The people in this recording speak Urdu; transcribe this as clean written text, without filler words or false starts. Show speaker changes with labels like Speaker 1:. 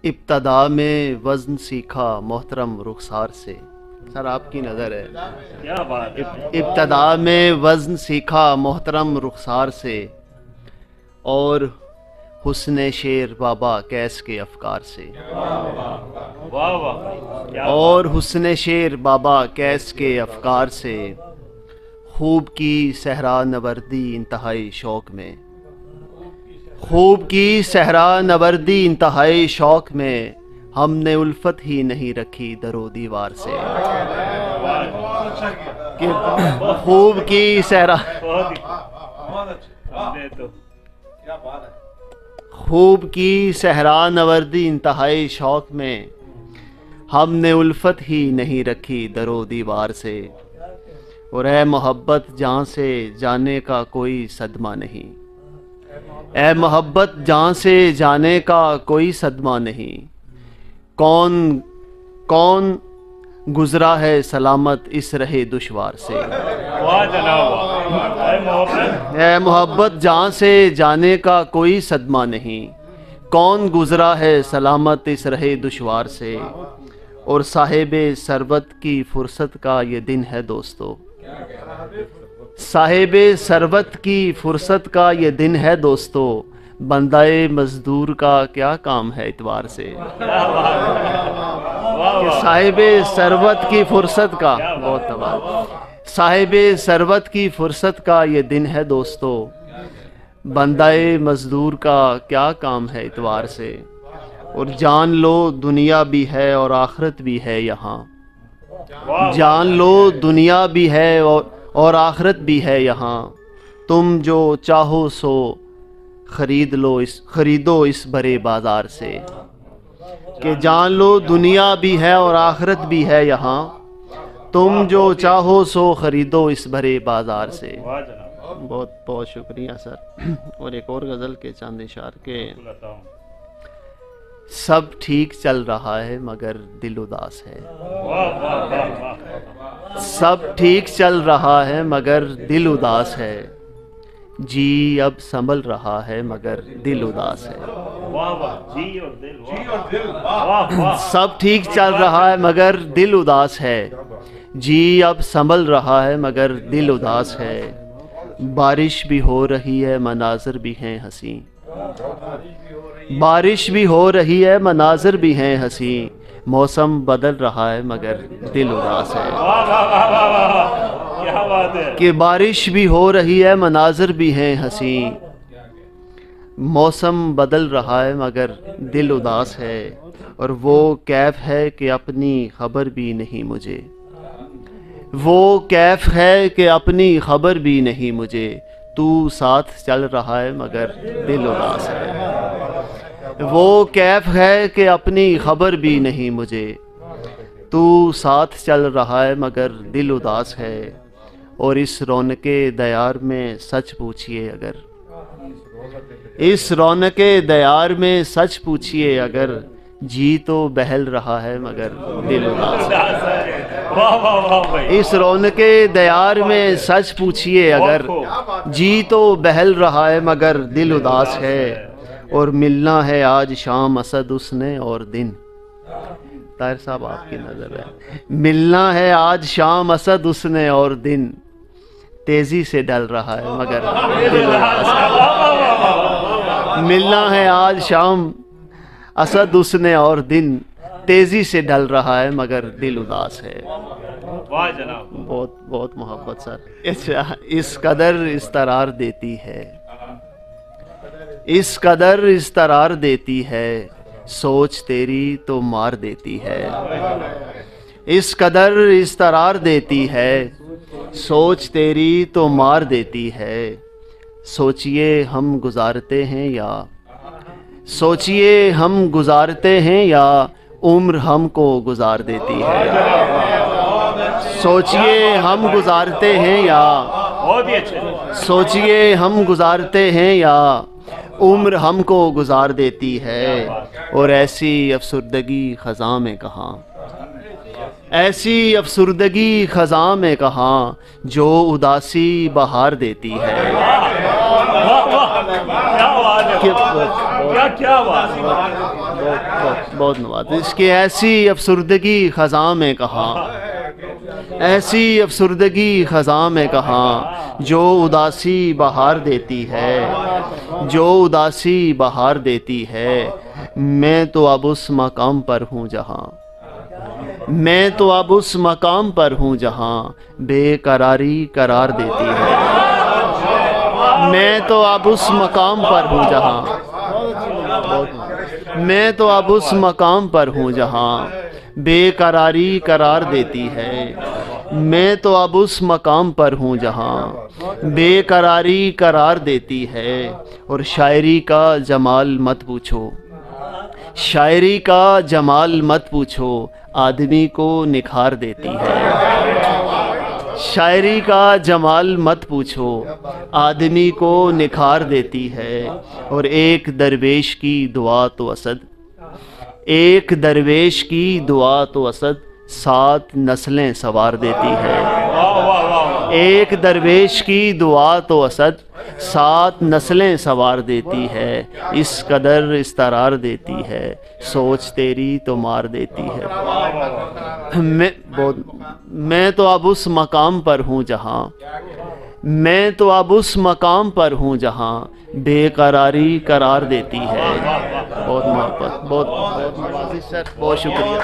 Speaker 1: ابتدا میں وزن سیکھا محترم رخسار سے. سر آپ کی نظر ہے.
Speaker 2: کیا بات ہے.
Speaker 1: ابتدا میں وزن سیکھا محترم رخسار سے، اور حسن شیر بابا کیس کے افکار سے.
Speaker 2: واہ واہ.
Speaker 1: اور حسن شیر بابا کیس کے افکار سے، خوب کی صحرا نوردی انتہائی شوق میں. خوب کی صحرا نوردی انتہائی شوق میں، ہم نے الفت ہی نہیں رکھی در و دیوار سے. کہ خوب کی صحرا خوب کی صحرا نوردی انتہائی شوق میں، ہم نے الفت ہی نہیں رکھی در و دیوار سے. اور اے محبت جہاں سے جانے کا کوئی صدمہ نہیں، اے محبت جہاں سے جانے کا کوئی صدمہ نہیں. کون گزرا ہے سلامت اس رہے دشوار سے.
Speaker 2: واہ جناب.
Speaker 1: اے محبت جہاں سے جانے کا کوئی صدمہ نہیں، کون گزرا ہے سلامت اس رہے دشوار سے. اور صاحب ثروت کی فرصت کا یہ دن ہے دوستو، صاحب ثروت کی فرصت کا یہ دن ہے دوستو، بندہ مزدور کا کیا کام ہے اتوار سے. کہ صاحب ثروت کی فرصت کا بہت تبار صاحب ثروت کی فرصت کا یہ دن ہے دوستو، بندہ مزدور کا کیا کام ہے اتوار سے. اور جان لو دنیا بھی ہے اور آخرت بھی ہے یہاں، جان لو دنیا بھی ہے اور آخرت بھی ہے یہاں. تم جو چاہو سو خریدو اس بڑے بازار سے. کہ جان لو دنیا بھی ہے اور آخرت بھی ہے یہاں، تم جو چاہو سو خریدو اس بڑے بازار سے. بہت بہت شکریہ سر. اور ایک اور غزل کے چاند اشار کے، سب ٹھیک چل رہا ہے مگر دل اداس ہے. سب ٹھیک چل رہا ہے مگر دل اداس ہے، جی اب سنبھل رہا ہے مگر دل اداس ہے. سب ٹھیک چل رہا ہے مگر دل اداس ہے، جی اب سنبھل رہا ہے مگر دل اداس ہے. بارش بھی ہو رہی ہے مناظر بھی ہیں حسین، بارش بھی ہو رہی ہے مناظر بھی ہیں حسین، موسم بدل رہا ہے مگر دل اداس ہے. کہ بارش بھی ہو رہی ہے مناظر بھی ہیں حسین، موسم بدل رہا ہے مگر دل اداس ہے. اور وہ کیف ہے کہ اپنی خبر بھی نہیں مجھے، وہ کیف ہے کہ اپنی خبر بھی نہیں مجھے، تو ساتھ چل رہا ہے مگر دل اداس ہے. وہ کیف ہے کہ اپنی خبر بھی نہیں مجھے، تو ساتھ چل رہا ہے مگر دل اداس ہے. اور اس رونق دیار میں سچ پوچھئے اگر، اس رونق دیار میں سچ پوچھئے اگر، جی تو بہل رہا ہے مگر دل اداس ہے. اس رونق دیار میں سچ پوچھئے اگر، جی تو بہل رہا ہے مگر دل اداس ہے. اور ملنا ہے آج شام اسد اس نے اور دن. طاہر صاحب آپ کی نظر ہے. ملنا ہے آج شام اسد اس نے اور دن، تیزی سے ڈل رہا ہے مگر دل اداس ہے. ملنا ہے آج شام اسد اس نے اور دن، تیزی سے ڈل رہا ہے مگر دل اداس ہے.
Speaker 2: واہ جناب.
Speaker 1: بہت بہت محبت سر. اس قدر استرار دیتی ہے، اس قدر استرار دیتی ہے، سوچ تیری تو مار دیتی ہے. اس قدر استرار دیتی ہے، سوچ تیری تو مار دیتی ہے. سوچئے ہم گزارتے ہیں یا، سوچئے ہم گزارتے ہیں یا عمر ہم کو گزار دیتی ہے. سوچئے ہم گزارتے ہیں یا، سوچئے ہم گزارتے ہیں یا عمر ہم کو گزار دیتی ہے. اور ایسی افسردگی خزاں میں کہاں، ایسی افسردگی خزاں میں کہاں، جو اداسی بہار دیتی ہے.
Speaker 2: کیا بات ہے.
Speaker 1: بہت نواز اس کی ایسی افسردگی خزاں میں کہاں، ایسی افسردگی خزاں میں کہاں جو اداسی بہار دیتی ہے، جو اداسی بہار دیتی ہے۔ میں تو اب اس مقام پر ہوں جہاں، میں تو اب اس مقام پر ہوں جہاں بے قراری قرار دیتی ہے۔ میں تو اب اس مقام پر ہوں جہاں، میں تو اب اس مقام پر ہوں جہاں بے قراری قرار دیتی ہے۔ میں تو اب اس مقام پر ہوں جہاں بے قراری قرار دیتی ہے۔ اور شاعری کا جمال مت پوچھو، شاعری کا جمال مت پوچھو، آدمی کو نکھار دیتی ہے۔ شاعری کا جمال مت پوچھو، آدمی کو نکھار دیتی ہے۔ اور ایک درویش کی دعا تو اسد، ایک درویش کی دعا تو اسد 7 نسلیں سنوار دیتی ہے۔ ایک درویش کی دعا تو اسد 7 نسلیں سنوار دیتی ہے۔ اس قدر استرار دیتی ہے، سوچ تیری تو مار دیتی ہے۔ میں تو اب اس مقام پر ہوں جہاں، میں تو اب اس مقام پر ہوں جہاں بے قراری قرار دیتی ہے۔ بہت محبت، بہت نوازش سر، بہت شکریہ۔